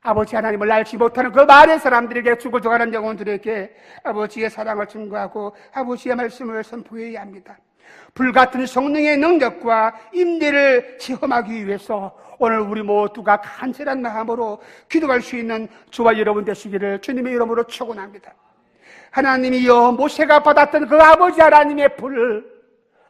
아버지 하나님을 알지 못하는 그 많은 사람들에게 죽어져가는 영혼들에게 아버지의 사랑을 증거하고 아버지의 말씀을 선포해야 합니다. 불같은 성령의 능력과 임재를 체험하기 위해서 오늘 우리 모두가 간절한 마음으로 기도할 수 있는 저와 여러분 되시기를 주님의 이름으로 축원합니다. 하나님이여 모세가 받았던 그 아버지 하나님의 불을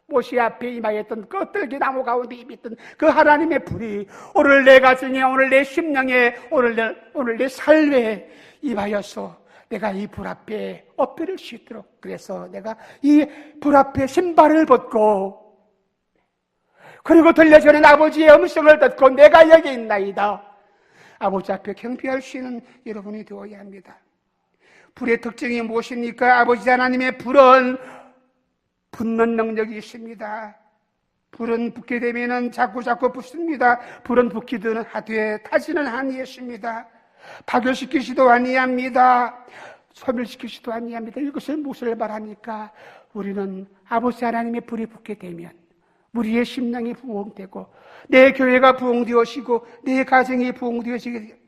모세 앞에 임하였던 그 떨기나무 가운데 임했던 그 하나님의 불이 오늘 내 가정에 오늘 내 심령에 오늘 내 삶에 임하여서 내가 이 불 앞에 엎드릴 수 있도록 그래서 내가 이 불 앞에 신발을 벗고 그리고 들려주는 아버지의 음성을 듣고 내가 여기 있나이다. 아버지 앞에 경배할 수 있는 여러분이 되어야 합니다. 불의 특징이 무엇입니까? 아버지 하나님의 불은 붙는 능력이 있습니다. 불은 붙게 되면은 자꾸 붙습니다. 불은 붙기든 하되 타지는 아니했습니다. 파괴시키지도 아니합니다. 소멸시키지도 아니합니다. 이것을 무엇을 말합니까? 우리는 아버지 하나님의 불이 붙게 되면 우리의 심령이 부흥되고 내 교회가 부흥되어지고 내 가정이 부흥되어지게 됩니다.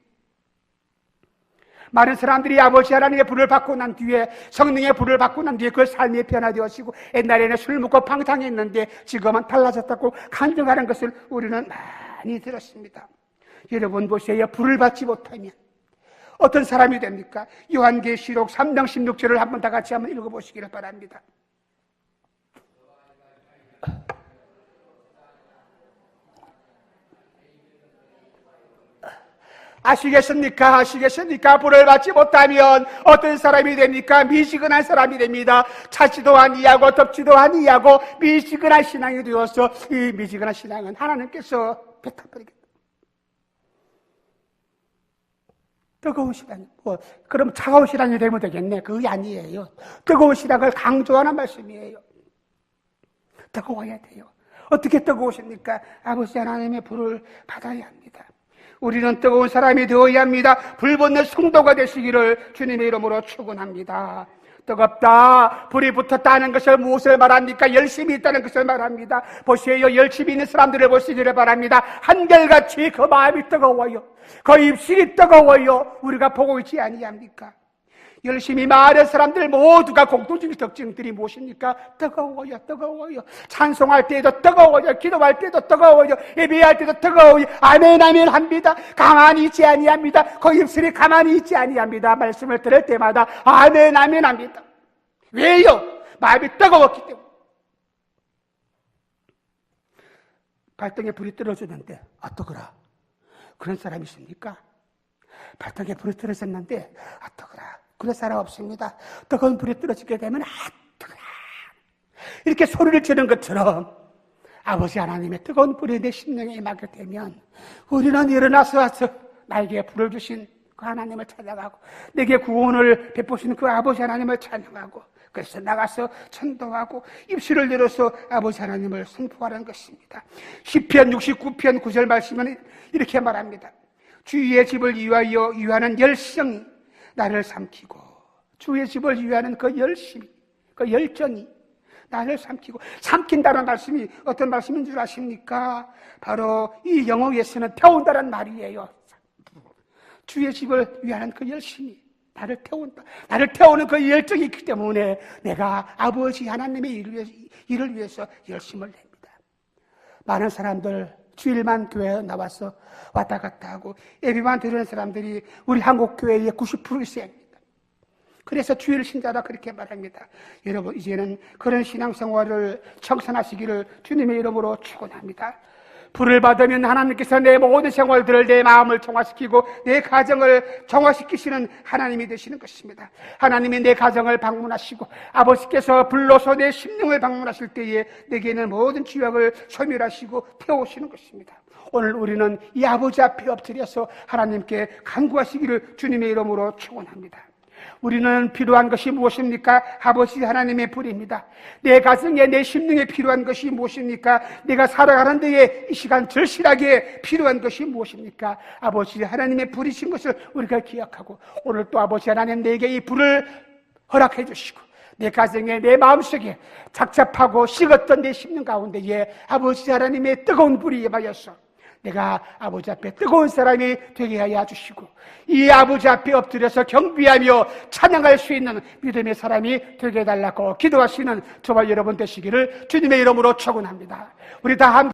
많은 사람들이 아버지 하나님의 불을 받고 난 뒤에 성령의 불을 받고 난 뒤에 그 삶이 변화되어지고 옛날에는 술 먹고 방탕했는데 지금은 달라졌다고 간증하는 것을 우리는 많이 들었습니다. 여러분 보세요. 불을 받지 못하면 어떤 사람이 됩니까? 요한계시록 3장 16절을 한번 다 같이 한번 읽어보시기를 바랍니다. 아시겠습니까? 아시겠습니까? 불을 받지 못하면 어떤 사람이 됩니까? 미지근한 사람이 됩니다. 차지도 아니하고 덥지도 아니하고 미지근한 신앙이 되어서 이 미지근한 신앙은 하나님께서 뱉어버리겠다. 뜨거운 신앙, 그럼 차가운 신앙이 되면 되겠네. 그게 아니에요. 뜨거운 신앙을 강조하는 말씀이에요. 뜨거워야 돼요. 어떻게 뜨거우십니까? 아버지 하나님의 불을 받아야 합니다. 우리는 뜨거운 사람이 되어야 합니다. 불 붙는 성도가 되시기를 주님의 이름으로 축원합니다. 뜨겁다, 불이 붙었다는 것을 무엇을 말합니까? 열심히 있다는 것을 말합니다. 보세요, 열심히 있는 사람들을 보시기를 바랍니다. 한결같이 그 마음이 뜨거워요. 그 입술이 뜨거워요. 우리가 보고 있지 아니합니까? 열심히 말하는 사람들 모두가 공통적인 특징들이 무엇입니까? 뜨거워요, 뜨거워요. 찬송할 때도 뜨거워요. 기도할 때도 뜨거워요. 예배할 때도 뜨거워요. 아멘, 아멘 합니다. 가만히 있지 아니합니다. 그 입술이 가만히 있지 아니합니다. 말씀을 들을 때마다 아멘, 아멘 합니다. 왜요? 마음이 뜨거웠기 때문에. 발등에 불이 떨어졌는데 어떠거라? 그런 사람이 있습니까? 발등에 불이 떨어졌는데 어떠거라? 그런 사람 없습니다. 뜨거운 불이 떨어지게 되면 뜨거라 이렇게 소리를 지르는 것처럼 아버지 하나님의 뜨거운 불이 내 심령에 임하게 되면 우리는 일어나서 와서 나에게 불을 주신 그 하나님을 찬양하고 내게 구원을 베푸시는 그 아버지 하나님을 찬양하고 그래서 나가서 전도하고 입술을 열어서 아버지 하나님을 선포하는 것입니다. 시편 69편 9절 말씀은 이렇게 말합니다. 주의 집을 위하는 열성이 나를 삼키고 주의 집을 위하는 그 열심이, 그 열정이 나를 삼킨다는 말씀이 어떤 말씀인 줄 아십니까? 바로 이 영어에서는 태운다는 말이에요. 주의 집을 위하는 그 열심이 나를 태운다. 나를 태우는 그 열정이 있기 때문에 내가 아버지 하나님의 일을 위해서 열심을 냅니다. 많은 사람들 주일만 교회에 나와서 왔다 갔다 하고 예배만 드리는 사람들이 우리 한국 교회의 90%입니다. 그래서 주일 신자라 그렇게 말합니다. 여러분 이제는 그런 신앙생활을 청산하시기를 주님의 이름으로 축원합니다. 불을 받으면 하나님께서 내 모든 생활들을 내 마음을 정화시키고 내 가정을 정화시키시는 하나님이 되시는 것입니다. 하나님이 내 가정을 방문하시고 아버지께서 불로서 내 심령을 방문하실 때에 내게는 모든 죄악을 소멸하시고 태우시는 것입니다. 오늘 우리는 이 아버지 앞에 엎드려서 하나님께 간구하시기를 주님의 이름으로 축원합니다. 우리는 필요한 것이 무엇입니까? 아버지 하나님의 불입니다. 내 가정에 내 심령에 필요한 것이 무엇입니까? 내가 살아가는 데에 이 시간 절실하게 필요한 것이 무엇입니까? 아버지 하나님의 불이신 것을 우리가 기억하고 오늘 또 아버지 하나님 내게 이 불을 허락해 주시고 내 가정에 내 마음속에 착잡하고 식었던 내 심령 가운데에 아버지 하나님의 뜨거운 불이 임하여서 내가 아버지 앞에 뜨거운 사람이 되게 하여 주시고 이 아버지 앞에 엎드려서 경배하며 찬양할 수 있는 믿음의 사람이 되게 해달라고 기도하시는 저와 여러분 되시기를 주님의 이름으로 축원합니다. 우리 다 함께